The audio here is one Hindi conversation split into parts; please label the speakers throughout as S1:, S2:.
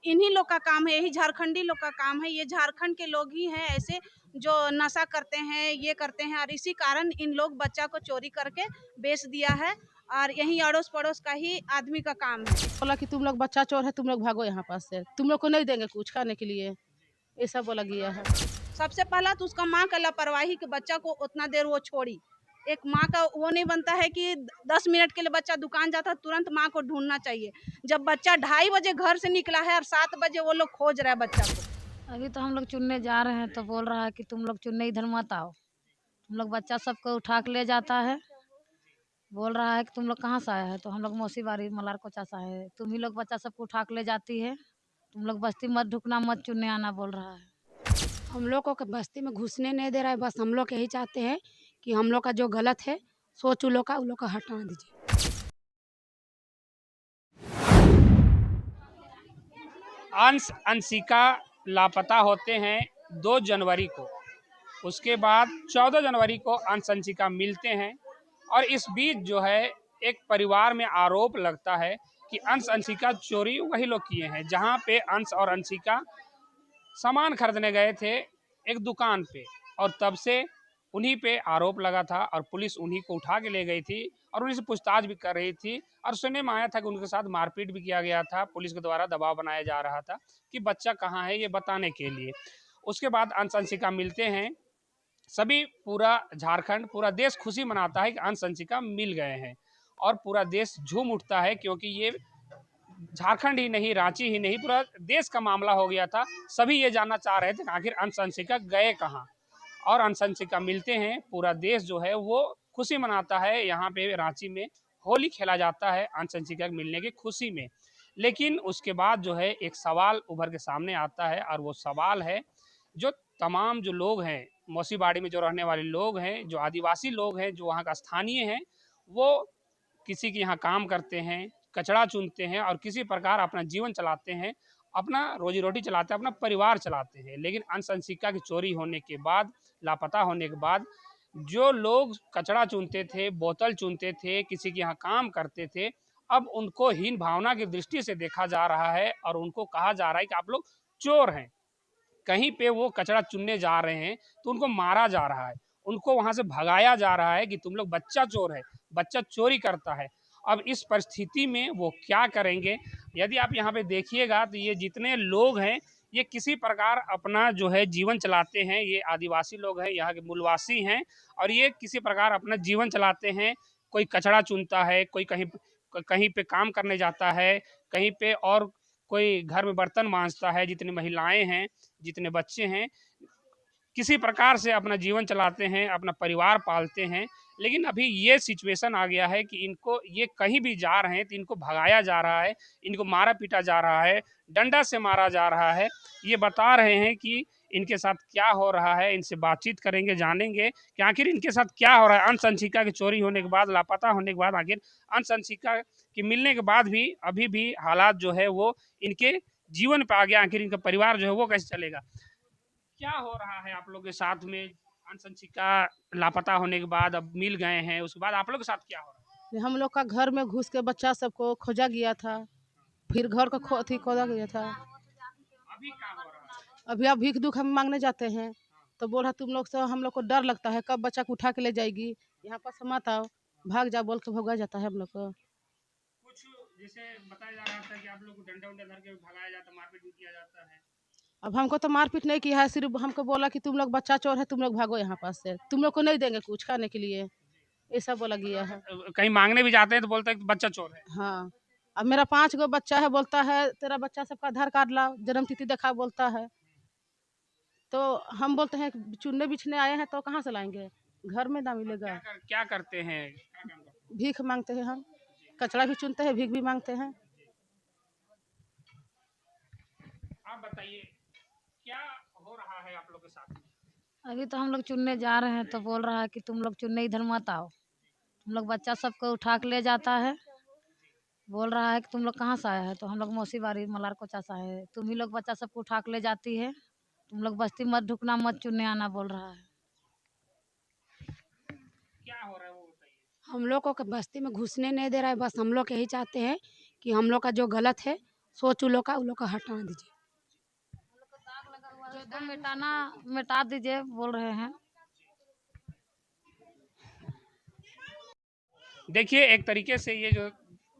S1: इन्हीं लोग का काम है, यही झारखंडी लोग का काम है। ये झारखंड के लोग ही हैं ऐसे जो नशा करते हैं, ये करते हैं, और इसी कारण इन लोग बच्चा को चोरी करके बेच दिया है। और यही अड़ोस पड़ोस का ही आदमी का काम है। बोला कि तुम लोग बच्चा चोर है, तुम लोग भागो यहाँ पास से, तुम लोग को नहीं देंगे कुछ खाने के लिए, ऐसा बोला गया है। सबसे पहला तो उसका माँ का लापरवाही कि बच्चा को उतना देर वो छोड़ी। एक माँ का वो नहीं बनता है कि 10 मिनट के लिए बच्चा दुकान जाता है तुरंत माँ को ढूंढना चाहिए। जब बच्चा 2:30 बजे घर से निकला है और 7 बजे वो लोग खोज रहे हैं बच्चा को।
S2: अभी तो हम लोग चुनने जा रहे हैं तो बोल रहा है कि तुम लोग चुनने इधर मत आओ, तुम लोग बच्चा सबको उठा के ले जाता है। बोल रहा है कि तुम लोग कहाँ से आया है, तो हम लोग मौसी बारी मलार कोचा से आए हैं, तुम ही लोग बच्चा सबको उठा के ले जाती है, तुम लोग बस्ती मत ढुकना, मत चुनने आना बोल रहा है।
S3: हम लोग को बस्ती में घुसने नहीं दे रहा है। बस हम लोग यही चाहते हैं कि हम लोग का जो गलत है सोच उन लोग का हटा दीजिए।
S4: अंश अंशिका लापता होते हैं 2 जनवरी को। उसके बाद 14 जनवरी को अंश अंशिका मिलते हैं और इस बीच जो है एक परिवार में आरोप लगता है कि अंश अंशिका चोरी वही लोग किए हैं जहां पे अंश और अंशिका सामान खरीदने गए थे एक दुकान पे, और तब से उन्हीं पे आरोप लगा था और पुलिस उन्हीं को उठा के ले गई थी और उन्हीं से पूछताछ भी कर रही थी। और सुनने में आया था कि उनके साथ मारपीट भी किया गया था, पुलिस के द्वारा दबाव बनाया जा रहा था कि बच्चा कहाँ है ये बताने के लिए। उसके बाद अंश अंशिका मिलते हैं, सभी पूरा झारखंड पूरा देश खुशी मनाता है कि अंश अंशिका मिल गए हैं और पूरा देश झूम उठता है, क्योंकि ये झारखंड ही नहीं, रांची ही नहीं, पूरा देश का मामला हो गया था। सभी ये जानना चाह रहे थे कि आखिर अंश अंशिका गए कहाँ, और अंश अंशिका मिलते हैं। पूरा देश जो है वो खुशी मनाता है। यहाँ पे रांची में होली खेला जाता है अंश अंशिका के मिलने की खुशी में। लेकिन उसके बाद जो है एक सवाल उभर के सामने आता है, और वो सवाल है जो तमाम जो लोग हैं मौसीबाड़ी में जो रहने वाले लोग हैं, जो आदिवासी लोग हैं, जो वहाँ का स्थानीय हैं, वो किसी के यहाँ काम करते हैं, कचरा चुनते हैं और किसी प्रकार अपना जीवन चलाते हैं, अपना रोजी रोटी चलाते हैं, अपना परिवार चलाते हैं। लेकिन अंश अंशिका की चोरी होने के बाद, लापता होने के बाद, जो लोग कचरा चुनते थे, बोतल चुनते थे, किसी के यहाँ काम करते थे, अब उनको हीन भावना की दृष्टि से देखा जा रहा है और उनको कहा जा रहा है कि आप लोग चोर हैं। कहीं पे वो कचरा चुनने जा रहे हैं तो उनको मारा जा रहा है, उनको वहां से भगाया जा रहा है कि तुम लोग बच्चा चोर है, बच्चा चोरी करता है। अब इस परिस्थिति में वो क्या करेंगे? यदि आप यहाँ पे देखिएगा तो ये जितने लोग हैं ये किसी प्रकार अपना जो है जीवन चलाते हैं। ये आदिवासी लोग हैं, यहाँ के मूलवासी हैं, और ये किसी प्रकार अपना जीवन चलाते हैं। कोई कचरा चुनता है, कोई कहीं कहीं पे काम करने जाता है, कहीं पे और कोई घर में बर्तन मांजता है। जितनी महिलाएं हैं, जितने बच्चे हैं, किसी प्रकार से अपना जीवन चलाते हैं, अपना परिवार पालते हैं। लेकिन अभी ये सिचुएशन आ गया है कि इनको, ये कहीं भी जा रहे हैं तो इनको भगाया जा रहा है, इनको मारा पीटा जा रहा है, डंडा से मारा जा रहा है। ये बता रहे हैं कि इनके साथ क्या हो रहा है। इनसे बातचीत करेंगे, जानेंगे कि आखिर इनके साथ क्या हो रहा है। अंश अंशिका की चोरी होने के बाद, लापता होने के बाद, आखिर अंश अंशिका के मिलने के बाद भी अभी भी हालात जो है वो इनके जीवन पे आ गया। आखिर इनका परिवार जो है वो कैसे चलेगा? क्या हो रहा है आप लोग के साथ में? अंश अंशिका लापता होने के बाद अब मिल गए हैं, उसके बाद आप लोग के साथ क्या हो रहा
S3: हम लोग का घर में घुस के बच्चा सबको खोजा गया था, फिर घर को खोदा गया था।
S4: है? अभी क्या हो रहा है?
S3: अभी आप भीख दुख हम मांगने जाते हैं तो बोल रहा तुम लोग से हम लोग को डर लगता है, कब बच्चा को उठा के ले जाएगी, यहाँ पर मत आओ, भाग जा बोल के भगा जाता है हम लोग को।
S4: कुछ जैसे बताया जा रहा था कि आप लोग को डंडा उंडा धर के भगाया जाता, मारपीट भी किया जाता है।
S3: अब हमको तो मारपीट नहीं किया है, सिर्फ हमको बोला कि तुम लोग बच्चा चोर है, तुम लोग भागो यहाँ पास से, तुम लोग को नहीं देंगे कुछ खाने के लिए, ऐसा बोला गया है।
S4: कहीं मांगने भी जाते हैं तो बोलते हैं कि बच्चा चोर है।
S3: हाँ, अब मेरा 5 गो बच्चा है, बोलता है तेरा बच्चा सबका आधार कार्ड लाओ, जन्म तिथि दिखा बोलता है। तो हम बोलते हैं कि चुनने बिछने आए हैं तो कहाँ से लाएंगे, घर में ना मिलेगा।
S4: क्या करते हैं, क्या काम करते
S3: भीख मांगते हैं हम, कचरा भी चुनते हैं, भीख भी मांगते हैं।
S4: हैं? आप बताइए क्या हो रहा है आप लोग के साथ में?
S2: अभी तो हम लोग चुनने जा रहे हैं तो बोल रहा है कि तुम लोग चुनने इधर मत आओ, तुम लोग बच्चा सबको उठा के ले जाता है। बोल रहा है कि तुम लोग कहाँ से आया है, तो हम लोग मौसी बारी मलार कोचा से आए हैं, तुम ही लोग बच्चा सबको उठा के ले जाती है, तुम लोग बस्ती मत ढुकना, मत चुनने आना बोल रहा है।
S4: क्या हो रहा है वो बताइए।
S3: हम लोग को बस्ती में घुसने नहीं दे रहा है। बस हम लोग यही चाहते हैं कि हम लोग का जो गलत है सोच उन लोग का हटा दीजिए।
S2: जो एकदम मिटा दीजिए बोल रहे हैं।
S4: देखिए, एक तरीके से ये जो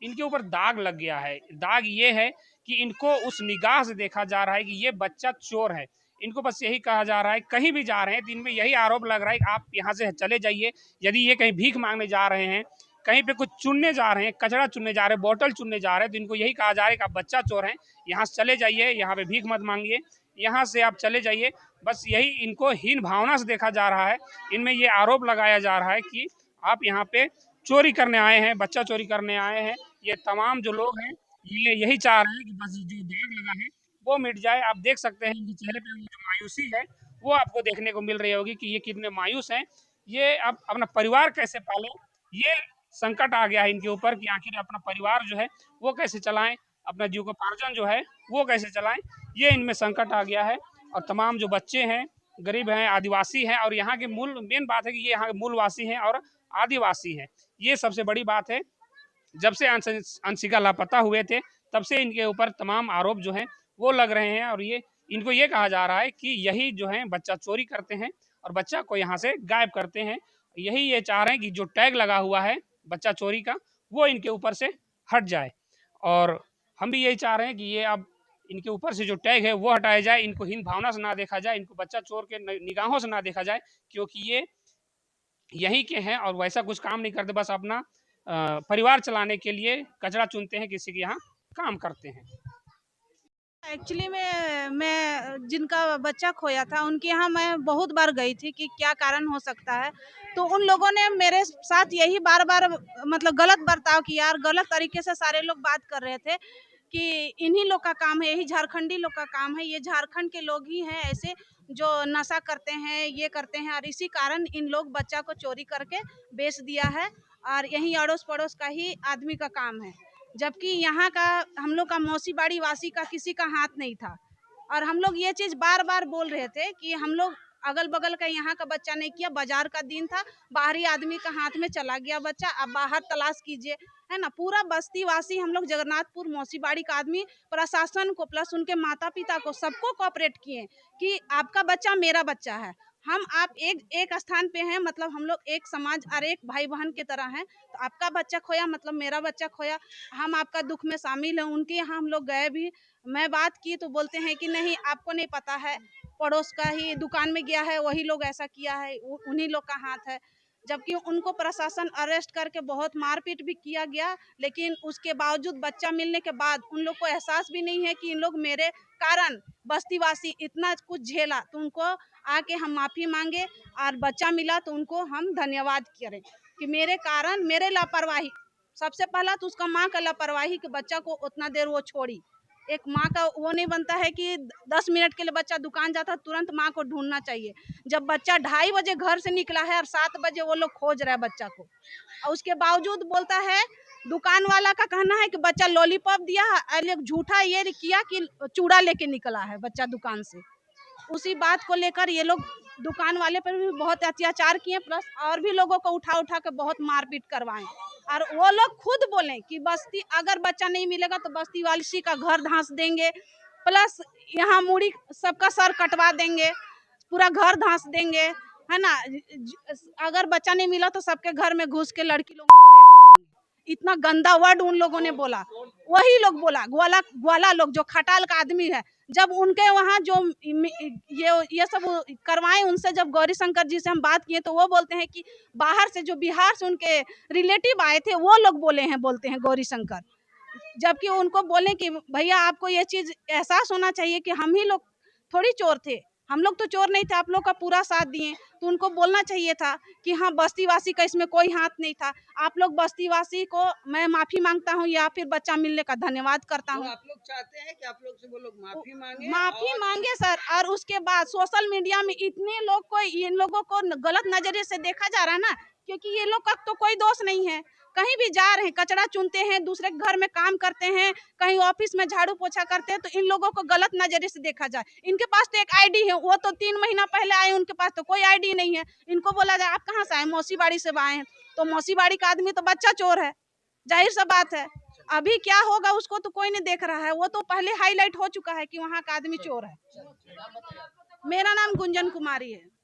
S4: इनके ऊपर दाग लग गया है, दाग ये है कि इनको उस निगाह से देखा जा रहा है कि ये बच्चा चोर है। इनको बस यही कहा जा रहा है, कहीं भी जा रहे हैं तो इनमें यही आरोप लग रहा है कि आप यहाँ से चले जाइए। यदि ये कहीं भीख मांगने जा रहे हैं, कहीं पे कुछ चुनने जा रहे हैं, कचरा चुनने जा रहे हैं, बॉटल चुनने जा रहे हैं, तो इनको यही कहा जा रहा है कि आप बच्चा चोर हैं, यहाँ से चले जाइए, यहाँ पे भीख मत मांगिए, यहाँ से आप चले जाइए। बस यही इनको हीन भावना से देखा जा रहा है। इनमें ये आरोप लगाया जा रहा है कि आप यहाँ पे चोरी करने आए हैं, बच्चा चोरी करने आए हैं। ये तमाम जो लोग हैं, ये यही चाह रहे हैं कि बस जो दाग लगा है वो मिट जाए। आप देख सकते हैं इनके चेहरे पे वो जो मायूसी है वो आपको देखने को मिल रही होगी कि ये कितने मायूस हैं। ये अब अपना परिवार कैसे पालें, ये संकट आ गया है इनके ऊपर कि आखिर अपना परिवार जो है वो कैसे चलाएं, अपना जीविकोपार्जन जो है वो कैसे चलाएं, ये इनमें संकट आ गया है। और तमाम जो बच्चे हैं, गरीब हैं, आदिवासी हैं, और यहाँ के मूल मेन बात है कि ये यहाँ के मूलवासी हैं और आदिवासी हैं। ये सबसे बड़ी बात है। जब से अंशिका लापता हुए थे तब से इनके ऊपर तमाम आरोप जो हैं वो लग रहे हैं, और ये इनको ये कहा जा रहा है कि यही जो है बच्चा चोरी करते हैं और बच्चा को यहाँ से गायब करते हैं। यही ये चाह रहे हैं कि जो टैग लगा हुआ है बच्चा चोरी का वो इनके ऊपर से हट जाए। और हम भी यही चाह रहे हैं कि ये अब इनके ऊपर से जो टैग है वो हटाया जाए, इनको हीन भावना से ना देखा जाए, इनको बच्चा चोर के निगाहों से ना देखा जाए, क्योंकि ये यहीं के हैं और वैसा कुछ काम नहीं करते, बस अपना परिवार चलाने के लिए कचरा चुनते हैं, किसी के यहाँ काम करते हैं।
S1: एक्चुअली में मैं जिनका बच्चा खोया था उनके यहाँ मैं बहुत बार गई थी कि क्या कारण हो सकता है। तो उन लोगों ने मेरे साथ यही बार-बार मतलब गलत बर्ताव किया और गलत तरीके से सारे लोग बात कर रहे थे कि इन्हीं लोग का काम है, यही झारखंडी लोग का काम है, ये झारखंड के लोग ही हैं ऐसे जो नशा करते हैं, ये करते हैं और इसी कारण इन लोग बच्चा को चोरी करके बेच दिया है और यहीं अड़ोस-पड़ोस का ही आदमी का काम है। जबकि यहाँ का हम लोग का मौसी बाड़ी वासी का किसी का हाथ नहीं था और हम लोग ये चीज़ बार-बार बोल रहे थे कि हम लोग अगल-बगल का यहाँ का बच्चा नहीं किया, बाजार का दिन था, बाहरी आदमी का हाथ में चला गया बच्चा, आप बाहर तलाश कीजिए, है ना? पूरा बस्तीवासी हम लोग जगन्नाथपुर मौसी बाड़ी का आदमी प्रशासन को प्लस उनके माता-पिता को सबको कोऑपरेट किए कि आपका बच्चा मेरा बच्चा है। हम आप एक एक स्थान पे हैं मतलब हम लोग एक समाज और एक भाई-बहन की तरह हैं, तो आपका बच्चा खोया मतलब मेरा बच्चा खोया, हम आपका दुःख में शामिल हैं। उनके यहाँ हम लोग गए भी, मैं बात की तो बोलते हैं कि नहीं आपको नहीं पता है, पड़ोस का ही दुकान में गया है, वही लोग ऐसा किया है, उन्हीं लोग का हाथ है। जबकि उनको प्रशासन अरेस्ट करके बहुत मारपीट भी किया गया, लेकिन उसके बावजूद बच्चा मिलने के बाद उन लोग को एहसास भी नहीं है कि इन लोग मेरे कारण बस्तीवासी इतना कुछ झेला, तो उनको आके हम माफ़ी माँगे और बच्चा मिला तो उनको हम धन्यवाद करें कि मेरे कारण मेरे लापरवाही सबसे पहला तो उसका माँ का लापरवाही कि बच्चा को उतना देर वो छोड़ी। एक माँ का वो नहीं बनता है कि 10 मिनट के लिए बच्चा दुकान जाता है तुरंत माँ को ढूँढना चाहिए। जब बच्चा 2:30 बजे घर से निकला है और 7 बजे वो लोग खोज रहे हैं बच्चा को। और उसके बावजूद बोलता है दुकान वाला का कहना है कि बच्चा लॉलीपॉप दिया और एक झूठा ये किया कि चूड़ा लेके निकला है बच्चा दुकान से। उसी बात को लेकर ये लोग दुकान वाले पर भी बहुत अत्याचार किए प्लस और भी लोगों को उठा के बहुत मारपीट करवाएं और वो लोग खुद बोले कि बस्ती अगर बच्चा नहीं मिलेगा तो बस्ती वासी का घर धंस देंगे प्लस यहाँ मुड़ी सबका सर कटवा देंगे पूरा घर धंस देंगे है ना अगर बच्चा नहीं मिला तो सबके घर में घुस के लड़की लोगों को रेप करेंगे इतना गंदा वर्ड उन लोगों ने बोला वही लोग बोला ग्वाला ग्वाला लोग जो खटाल का आदमी है जब उनके वहाँ जो ये सब करवाएं उनसे जब गौरी शंकर जी से हम बात किए तो वो बोलते हैं कि बाहर से जो बिहार से उनके रिलेटिव आए थे वो लोग बोले हैं बोलते हैं गौरी शंकर जबकि उनको बोले कि भैया आपको ये चीज एहसास होना चाहिए कि हम ही लोग थोड़ी चोर थे हम लोग तो चोर नहीं थे आप लोग का पूरा साथ दिए तो उनको बोलना चाहिए था कि हाँ बस्तीवासी का इसमें कोई हाथ नहीं था आप लोग बस्तीवासी को मैं माफी मांगता हूँ या फिर बच्चा मिलने का धन्यवाद करता हूँ
S5: आप लोग चाहते हैं कि आप लोग से वो लोग
S1: माफी मांगे सर और उसके बाद सोशल मीडिया में इतने लोग को इन लोगों को गलत नजरिए से देखा जा रहा है ना क्योंकि ये लोग का तो कोई दोष नहीं है कहीं भी जा रहे हैं कचरा चुनते हैं दूसरे के घर में काम करते हैं कहीं ऑफिस में झाड़ू पोछा करते हैं तो इन लोगों को गलत नजरिए से देखा जाए इनके पास तो एक आईडी है वो तो 3 महीना पहले आए उनके पास तो कोई आईडी नहीं है इनको बोला जाए आप कहाँ से आए मौसी बाड़ी से आए हैं तो मौसी बाड़ी का आदमी तो बच्चा चोर है जाहिर सा बात है अभी क्या होगा उसको तो कोई नहीं देख रहा है, वो तो पहले हाईलाइट हो चुका है कि वहाँ का आदमी चोर है। मेरा नाम गुंजन कुमारी है।